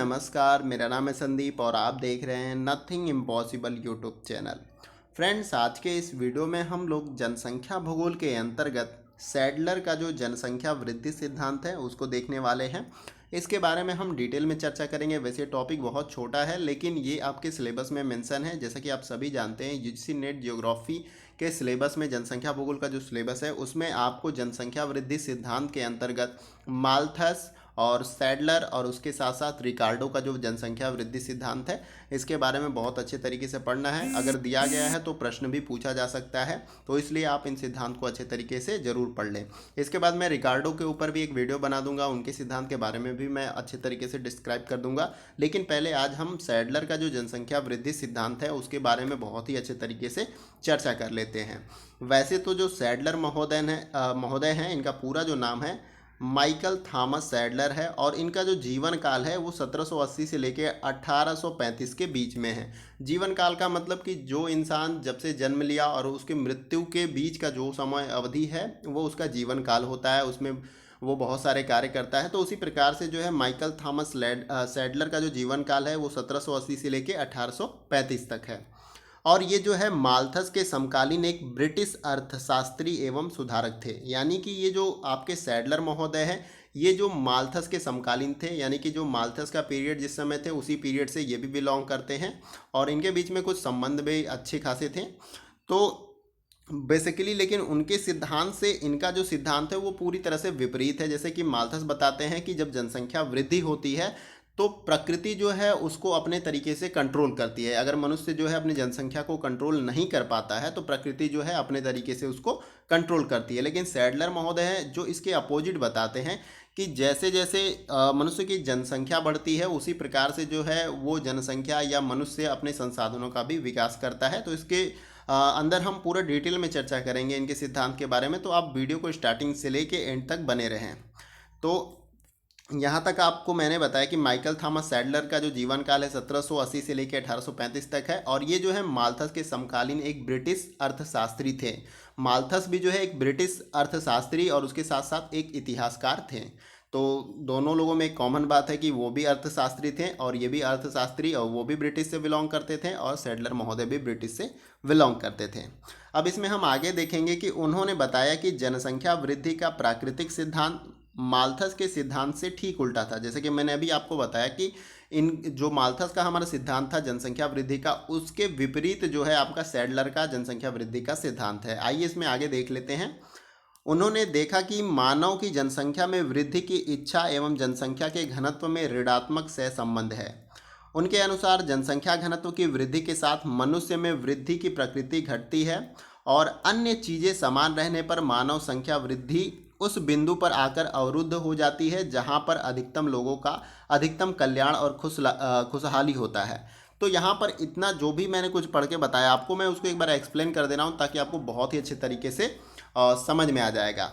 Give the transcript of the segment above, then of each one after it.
नमस्कार, मेरा नाम है संदीप और आप देख रहे हैं nothing impossible YouTube channel. Friends, आज के इस वीडियो में हम लोग जनसंख्या भूगोल के अंतर्गत सैडलर का जो जनसंख्या वृद्धि सिद्धांत है उसको देखने वाले हैं। इसके बारे में हम डिटेल में चर्चा करेंगे। वैसे टॉपिक बहुत छोटा है लेकिन ये आपके सिलेबस में मेंशन है। जैसा कि आप सभी जानते हैं, यूजीसी नेट ज्योग्राफी के सिलेबस में जनसंख्या भूगोल का जो सिलेबस है उसमें आपको जनसंख्या वृद्धि सिद्धांत के अंतर्गत माल्थस और सैडलर और उसके साथ साथ रिकार्डो का जो जनसंख्या वृद्धि सिद्धांत है इसके बारे में बहुत अच्छे तरीके से पढ़ना है। अगर दिया गया है तो प्रश्न भी पूछा जा सकता है, तो इसलिए आप इन सिद्धांत को अच्छे तरीके से ज़रूर पढ़ लें। इसके बाद मैं रिकार्डो के ऊपर भी एक वीडियो बना दूंगा, उनके सिद्धांत के बारे में भी मैं अच्छे तरीके से डिस्क्राइब कर दूंगा। लेकिन पहले आज हम सैडलर का जो जनसंख्या वृद्धि सिद्धांत है उसके बारे में बहुत ही अच्छे तरीके से चर्चा कर लेते हैं। वैसे तो जो सैडलर महोदय हैं, इनका पूरा जो नाम है माइकल थॉमस सैडलर है और इनका जो जीवन काल है वो 1780 से लेकर 1835 के बीच में है। जीवन काल का मतलब कि जो इंसान जब से जन्म लिया और उसके मृत्यु के बीच का जो समय अवधि है वो उसका जीवन काल होता है, उसमें वो बहुत सारे कार्य करता है। तो उसी प्रकार से जो है माइकल थॉमस सैडलर का जो जीवन काल है वो 1780 से लेकर 1835 तक है। और ये जो है माल्थस के समकालीन एक ब्रिटिश अर्थशास्त्री एवं सुधारक थे। यानी कि ये जो आपके सैडलर महोदय हैं ये जो माल्थस के समकालीन थे, यानी कि जो माल्थस का पीरियड जिस समय थे उसी पीरियड से ये भी बिलोंग करते हैं और इनके बीच में कुछ संबंध भी अच्छे खासे थे। तो बेसिकली लेकिन उनके सिद्धांत से इनका जो सिद्धांत है वो पूरी तरह से विपरीत है। जैसे कि माल्थस बताते हैं कि जब जनसंख्या वृद्धि होती है तो प्रकृति जो है उसको अपने तरीके से कंट्रोल करती है। अगर मनुष्य जो है अपनी जनसंख्या को कंट्रोल नहीं कर पाता है तो प्रकृति जो है अपने तरीके से उसको कंट्रोल करती है। लेकिन सैडलर महोदय हैं जो इसके अपोजिट बताते हैं कि जैसे जैसे मनुष्य की जनसंख्या बढ़ती है उसी प्रकार से जो है वो जनसंख्या या मनुष्य अपने संसाधनों का भी विकास करता है। तो इसके अंदर हम पूरा डिटेल में चर्चा करेंगे इनके सिद्धांत के बारे में, तो आप वीडियो को स्टार्टिंग से लेके एंड तक बने रहें। तो यहाँ तक आपको मैंने बताया कि माइकल थॉमस सैडलर का जो जीवन काल है 1780 से लेकर 1835 तक है और ये जो है माल्थस के समकालीन एक ब्रिटिश अर्थशास्त्री थे। माल्थस भी जो है एक ब्रिटिश अर्थशास्त्री और उसके साथ साथ एक इतिहासकार थे। तो दोनों लोगों में एक कॉमन बात है कि वो भी अर्थशास्त्री थे और ये भी अर्थशास्त्री, और वो भी ब्रिटिश से बिलोंग करते थे और सैडलर महोदय भी ब्रिटिश से बिलोंग करते थे। अब इसमें हम आगे देखेंगे कि उन्होंने बताया कि जनसंख्या वृद्धि का प्राकृतिक सिद्धांत माल्थस के सिद्धांत से ठीक उल्टा था। जैसे कि मैंने अभी आपको बताया कि इन जो माल्थस का हमारा सिद्धांत था जनसंख्या वृद्धि का, उसके विपरीत जो है आपका सैडलर का जनसंख्या वृद्धि का सिद्धांत है। आइए इसमें आगे देख लेते हैं। उन्होंने देखा कि मानव की जनसंख्या में वृद्धि की इच्छा एवं जनसंख्या के घनत्व में ऋणात्मक सहसंबंध है। उनके अनुसार जनसंख्या घनत्व की वृद्धि के साथ मनुष्य में वृद्धि की प्रकृति घटती है और अन्य चीज़ें समान रहने पर मानव संख्या वृद्धि उस बिंदु पर आकर अवरुद्ध हो जाती है जहां पर अधिकतम लोगों का अधिकतम कल्याण और खुशहाली होता है। तो यहाँ पर इतना जो भी मैंने कुछ पढ़ के बताया आपको, मैं उसको एक बार एक्सप्लेन कर दे रहा हूँ ताकि आपको बहुत ही अच्छे तरीके से समझ में आ जाएगा।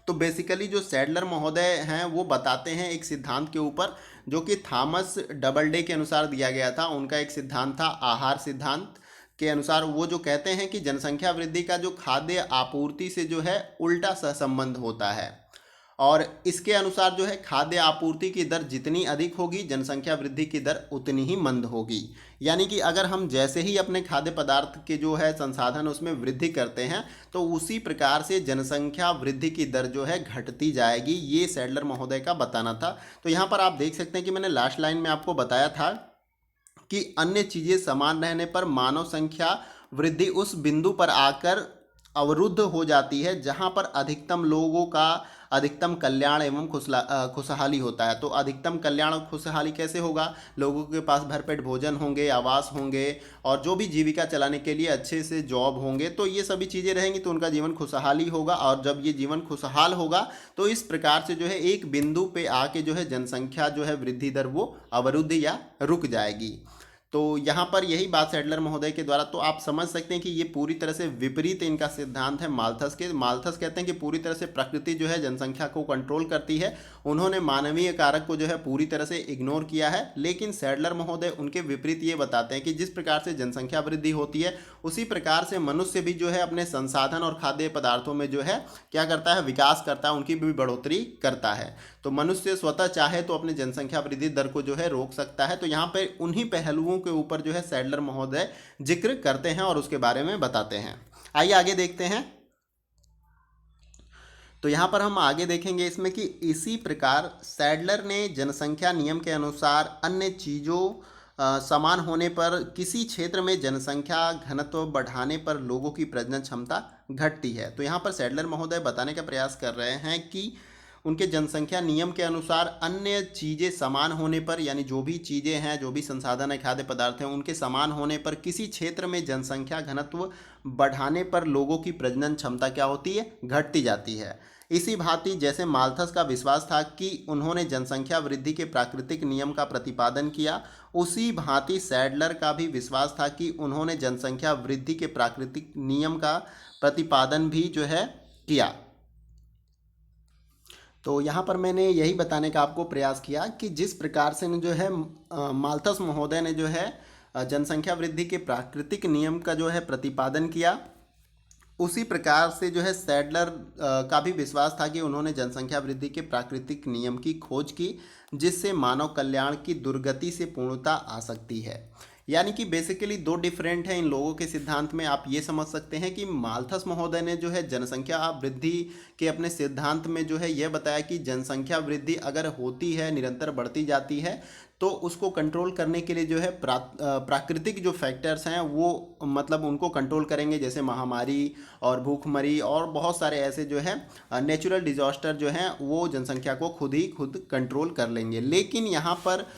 तो बेसिकली जो सैडलर महोदय हैं वो बताते हैं एक सिद्धांत के ऊपर जो कि थॉमस डबलडे के अनुसार दिया गया था। उनका एक सिद्धांत था आहार सिद्धांत के अनुसार। वो जो कहते हैं कि जनसंख्या वृद्धि का जो खाद्य आपूर्ति से जो है उल्टा सहसंबंध होता है और इसके अनुसार जो है खाद्य आपूर्ति की दर जितनी अधिक होगी जनसंख्या वृद्धि की दर उतनी ही मंद होगी। यानी कि अगर हम जैसे ही अपने खाद्य पदार्थ के जो है संसाधन उसमें वृद्धि करते हैं तो उसी प्रकार से जनसंख्या वृद्धि की दर जो है घटती जाएगी। ये सैडलर महोदय का बताना था। तो यहाँ पर आप देख सकते हैं कि मैंने लास्ट लाइन में आपको बताया था कि अन्य चीज़ें समान रहने पर मानव संख्या वृद्धि उस बिंदु पर आकर अवरुद्ध हो जाती है जहां पर अधिकतम लोगों का अधिकतम कल्याण एवं खुशहाली होता है। तो अधिकतम कल्याण और खुशहाली कैसे होगा? लोगों के पास भरपेट भोजन होंगे, आवास होंगे और जो भी जीविका चलाने के लिए अच्छे से जॉब होंगे, तो ये सभी चीज़ें रहेंगी तो उनका जीवन खुशहाली होगा। और जब ये जीवन खुशहाल होगा तो इस प्रकार से जो है एक बिंदु पे आके जो है जनसंख्या जो है वृद्धि दर वो अवरुद्ध या रुक जाएगी। तो यहाँ पर यही बात सैडलर महोदय के द्वारा, तो आप समझ सकते हैं कि ये पूरी तरह से विपरीत इनका सिद्धांत है माल्थस के। माल्थस कहते हैं कि पूरी तरह से प्रकृति जो है जनसंख्या को कंट्रोल करती है, उन्होंने मानवीय कारक को जो है पूरी तरह से इग्नोर किया है। लेकिन सैडलर महोदय उनके विपरीत ये बताते हैं कि जिस प्रकार से जनसंख्या वृद्धि होती है उसी प्रकार से मनुष्य भी जो है अपने संसाधन और खाद्य पदार्थों में जो है क्या करता है, विकास करता है, उनकी भी बढ़ोतरी करता है। तो मनुष्य स्वतः चाहे तो अपनी जनसंख्या वृद्धि दर को जो है रोक सकता है। तो यहाँ पे उन्हीं पहलुओं के ऊपर जो है सैडलर महोदय जिक्र करते हैं और उसके बारे में बताते हैं। आइए आगे देखते हैं। तो यहाँ पर हम आगे देखेंगे इसमें कि इसी प्रकार सैडलर ने जनसंख्या नियम के अनुसार अन्य चीज़ों समान होने पर किसी क्षेत्र में जनसंख्या घनत्व बढ़ाने पर लोगों की प्रजनन क्षमता घटती है। तो यहाँ पर सैडलर महोदय बताने का प्रयास कर रहे हैं कि उनके जनसंख्या नियम के अनुसार अन्य चीज़ें समान होने पर, यानी जो भी चीज़ें हैं, जो भी संसाधन है, खाद्य पदार्थ हैं, उनके समान होने पर किसी क्षेत्र में जनसंख्या घनत्व बढ़ाने पर लोगों की प्रजनन क्षमता क्या होती है, घटती जाती है। इसी भांति जैसे माल्थस का विश्वास था कि उन्होंने जनसंख्या वृद्धि के प्राकृतिक नियम का प्रतिपादन किया, उसी भांति सैडलर का भी विश्वास था कि उन्होंने जनसंख्या वृद्धि के प्राकृतिक नियम का प्रतिपादन भी जो है किया। तो यहाँ पर मैंने यही बताने का आपको प्रयास किया कि जिस प्रकार से जो है माल्थस महोदय ने जो है जनसंख्या वृद्धि के प्राकृतिक नियम का जो है प्रतिपादन किया, उसी प्रकार से जो है सैडलर का भी विश्वास था कि उन्होंने जनसंख्या वृद्धि के प्राकृतिक नियम की खोज की, जिससे मानव कल्याण की दुर्गति से पूर्णता आ सकती है। यानी कि बेसिकली दो डिफरेंट हैं इन लोगों के सिद्धांत में। आप ये समझ सकते हैं कि माल्थस महोदय ने जो है जनसंख्या वृद्धि के अपने सिद्धांत में जो है यह बताया कि जनसंख्या वृद्धि अगर होती है, निरंतर बढ़ती जाती है, तो उसको कंट्रोल करने के लिए जो है प्राकृतिक जो फैक्टर्स हैं वो मतलब उनको कंट्रोल करेंगे, जैसे महामारी और भूखमरी और बहुत सारे ऐसे जो है नेचुरल डिजास्टर जो हैं वो जनसंख्या को खुद कंट्रोल कर लेंगे। लेकिन यहाँ पर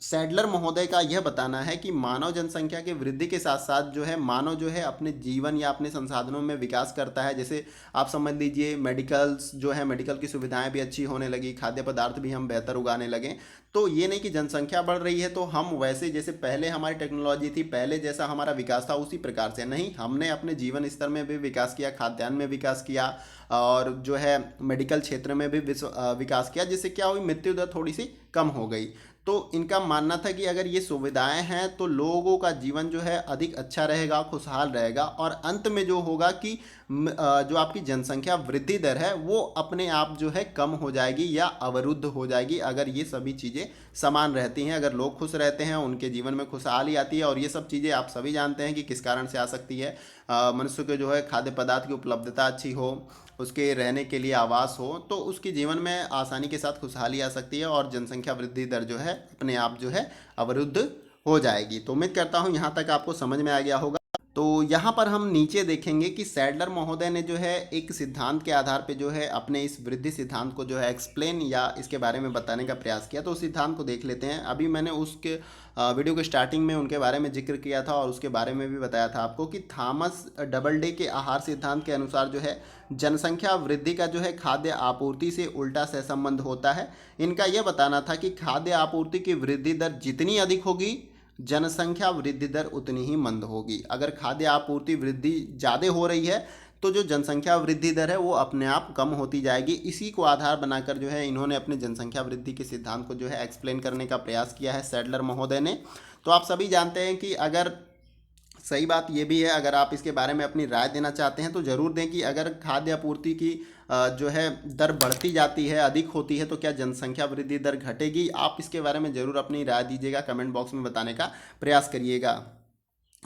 सैडलर महोदय का यह बताना है कि मानव जनसंख्या के वृद्धि के साथ साथ जो है मानव जो है अपने जीवन या अपने संसाधनों में विकास करता है। जैसे आप समझ लीजिए मेडिकल्स जो है, मेडिकल की सुविधाएं भी अच्छी होने लगी, खाद्य पदार्थ भी हम बेहतर उगाने लगे। तो ये नहीं कि जनसंख्या बढ़ रही है तो हम वैसे जैसे पहले हमारी टेक्नोलॉजी थी, पहले जैसा हमारा विकास था उसी प्रकार से नहीं, हमने अपने जीवन स्तर में भी विकास किया, खाद्यान्न में विकास किया और जो है मेडिकल क्षेत्र में भी विकास किया, जिससे क्या हुई, मृत्यु दर थोड़ी सी कम हो गई। तो इनका मानना था कि अगर ये सुविधाएं हैं तो लोगों का जीवन जो है अधिक अच्छा रहेगा, खुशहाल रहेगा और अंत में जो होगा कि जो आपकी जनसंख्या वृद्धि दर है वो अपने आप जो है कम हो जाएगी या अवरुद्ध हो जाएगी अगर ये सभी चीज़ें समान रहती हैं। अगर लोग खुश रहते हैं, उनके जीवन में खुशहाली आती है और ये सब चीज़ें आप सभी जानते हैं कि किस कारण से आ सकती है। मनुष्य के जो है खाद्य पदार्थ की उपलब्धता अच्छी हो, उसके रहने के लिए आवास हो, तो उसके जीवन में आसानी के साथ खुशहाली आ सकती है और जनसंख्या वृद्धि दर जो है अपने आप जो है अवरुद्ध हो जाएगी। तो उम्मीद करता हूँ यहाँ तक आपको समझ में आ गया होगा। तो यहाँ पर हम नीचे देखेंगे कि सैडलर महोदय ने जो है एक सिद्धांत के आधार पे जो है अपने इस वृद्धि सिद्धांत को जो है एक्सप्लेन या इसके बारे में बताने का प्रयास किया। तो उस सिद्धांत को देख लेते हैं। अभी मैंने उसके वीडियो के स्टार्टिंग में उनके बारे में जिक्र किया था और उसके बारे में भी बताया था आपको कि थॉमस डबलडे के आहार सिद्धांत के अनुसार जो है जनसंख्या वृद्धि का जो है खाद्य आपूर्ति से उल्टा सहसंबंध होता है। इनका यह बताना था कि खाद्य आपूर्ति की वृद्धि दर जितनी अधिक होगी, जनसंख्या वृद्धि दर उतनी ही मंद होगी। अगर खाद्य आपूर्ति वृद्धि ज़्यादा हो रही है तो जो जनसंख्या वृद्धि दर है वो अपने आप कम होती जाएगी। इसी को आधार बनाकर जो है इन्होंने अपने जनसंख्या वृद्धि के सिद्धांत को जो है एक्सप्लेन करने का प्रयास किया है सैडलर महोदय ने। तो आप सभी जानते हैं कि अगर सही बात ये भी है, अगर आप इसके बारे में अपनी राय देना चाहते हैं तो ज़रूर दें कि अगर खाद्य आपूर्ति की जो है दर बढ़ती जाती है, अधिक होती है, तो क्या जनसंख्या वृद्धि दर घटेगी? आप इसके बारे में ज़रूर अपनी राय दीजिएगा, कमेंट बॉक्स में बताने का प्रयास करिएगा।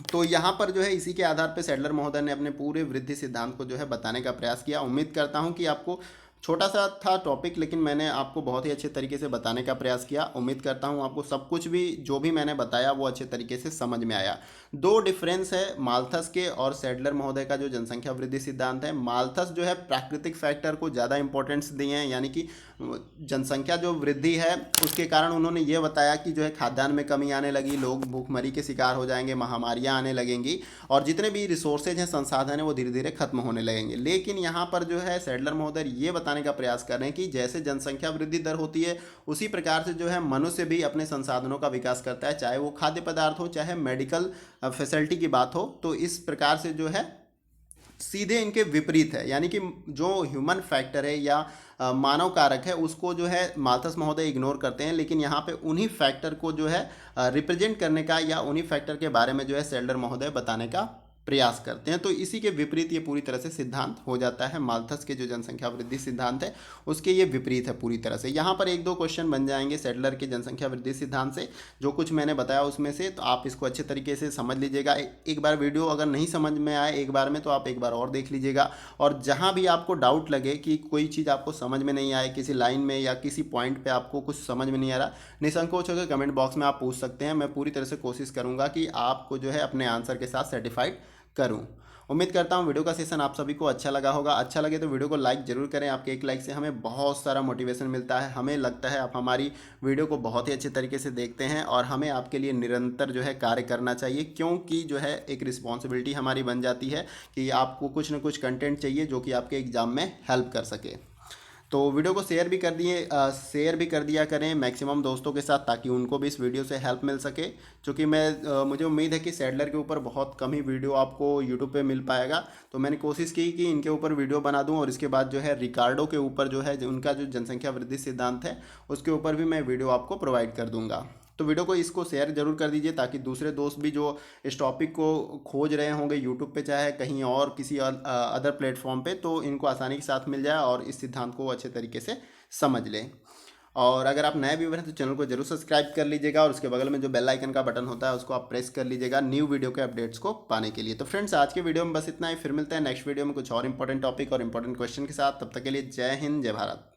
तो यहाँ पर जो है इसी के आधार पर सैडलर महोदय ने अपने पूरे वृद्धि सिद्धांत को जो है बताने का प्रयास किया। उम्मीद करता हूँ कि आपको छोटा सा था टॉपिक, लेकिन मैंने आपको बहुत ही अच्छे तरीके से बताने का प्रयास किया। उम्मीद करता हूँ आपको सब कुछ भी जो भी मैंने बताया वो अच्छे तरीके से समझ में आया। दो डिफरेंस है माल्थस के और सैडलर महोदय का जो जनसंख्या वृद्धि सिद्धांत है। माल्थस जो है प्राकृतिक फैक्टर को ज़्यादा इंपॉर्टेंस दिए हैं, यानी कि जनसंख्या जो वृद्धि है उसके कारण उन्होंने ये बताया कि जो है खाद्यान्न में कमी आने लगी, लोग भूखमरी के शिकार हो जाएंगे, महामारियाँ आने लगेंगी और जितने भी रिसोर्सेज हैं, संसाधन हैं, वो धीरे धीरे खत्म होने लगेंगे। लेकिन यहाँ पर जो है सैडलर महोदय ये बताने का प्रयास कर रहे हैं कि जैसे जनसंख्या वृद्धि दर होती है उसी प्रकार से जो है मनुष्य भी अपने संसाधनों का विकास करता है, चाहे वो खाद्य पदार्थ हो, चाहे मेडिकल फैसिलिटी की बात हो। तो इस प्रकार से जो है सीधे इनके विपरीत है, यानी कि जो ह्यूमन फैक्टर है या मानव कारक है उसको जो है माल्थस महोदय इग्नोर करते हैं, लेकिन यहाँ पे उन्हीं फैक्टर को जो है रिप्रेजेंट करने का या उन्हीं फैक्टर के बारे में जो है सैडलर महोदय बताने का प्रयास करते हैं। तो इसी के विपरीत ये पूरी तरह से सिद्धांत हो जाता है। माल्थस के जो जनसंख्या वृद्धि सिद्धांत है उसके ये विपरीत है पूरी तरह से। यहाँ पर एक दो क्वेश्चन बन जाएंगे सैडलर के जनसंख्या वृद्धि सिद्धांत से, जो कुछ मैंने बताया उसमें से, तो आप इसको अच्छे तरीके से समझ लीजिएगा। एक बार वीडियो अगर नहीं समझ में आए एक बार में, तो आप एक बार और देख लीजिएगा। और जहाँ भी आपको डाउट लगे कि कोई चीज़ आपको समझ में नहीं आए, किसी लाइन में या किसी पॉइंट पे आपको कुछ समझ में नहीं आ रहा, निसंकोच होकर कमेंट बॉक्स में आप पूछ सकते हैं। मैं पूरी तरह से कोशिश करूंगा कि आपको जो है अपने आंसर के साथ सर्टिफाइड करूं। उम्मीद करता हूं वीडियो का सेशन आप सभी को अच्छा लगा होगा। अच्छा लगे तो वीडियो को लाइक जरूर करें। आपके एक लाइक से हमें बहुत सारा मोटिवेशन मिलता है। हमें लगता है आप हमारी वीडियो को बहुत ही अच्छे तरीके से देखते हैं और हमें आपके लिए निरंतर जो है कार्य करना चाहिए, क्योंकि जो है एक रिस्पॉन्सिबिलिटी हमारी बन जाती है कि आपको कुछ ना कुछ कंटेंट चाहिए जो कि आपके एग्ज़ाम में हेल्प कर सके। तो वीडियो को शेयर भी कर दिया करें मैक्सिमम दोस्तों के साथ, ताकि उनको भी इस वीडियो से हेल्प मिल सके। क्योंकि मुझे उम्मीद है कि सैडलर के ऊपर बहुत कम ही वीडियो आपको यूट्यूब पे मिल पाएगा। तो मैंने कोशिश की कि इनके ऊपर वीडियो बना दूं, और इसके बाद जो है रिकार्डो के ऊपर जो है उनका जो जनसंख्या वृद्धि सिद्धांत है उसके ऊपर भी मैं वीडियो आपको प्रोवाइड कर दूंगा। तो वीडियो को इसको शेयर जरूर कर दीजिए, ताकि दूसरे दोस्त भी जो इस टॉपिक को खोज रहे होंगे यूट्यूब पे चाहे कहीं और किसी अदर प्लेटफॉर्म पे, तो इनको आसानी के साथ मिल जाए और इस सिद्धांत को अच्छे तरीके से समझ लें। और अगर आप नए व्यूअर हैं तो चैनल को जरूर सब्सक्राइब कर लीजिएगा, और उसके बगल में जो बेल आइकन का बटन होता है उसको आप प्रेस कर लीजिएगा न्यू वीडियो के अपडेट्स को पाने के लिए। तो फ्रेंड्स आज के वीडियो में बस इतना ही। फिर मिलते हैं नेक्स्ट वीडियो में कुछ और इंपॉर्टेंट टॉपिक और इंपॉर्टेंट क्वेश्चन के साथ। तब तक के लिए जय हिंद, जय भारत।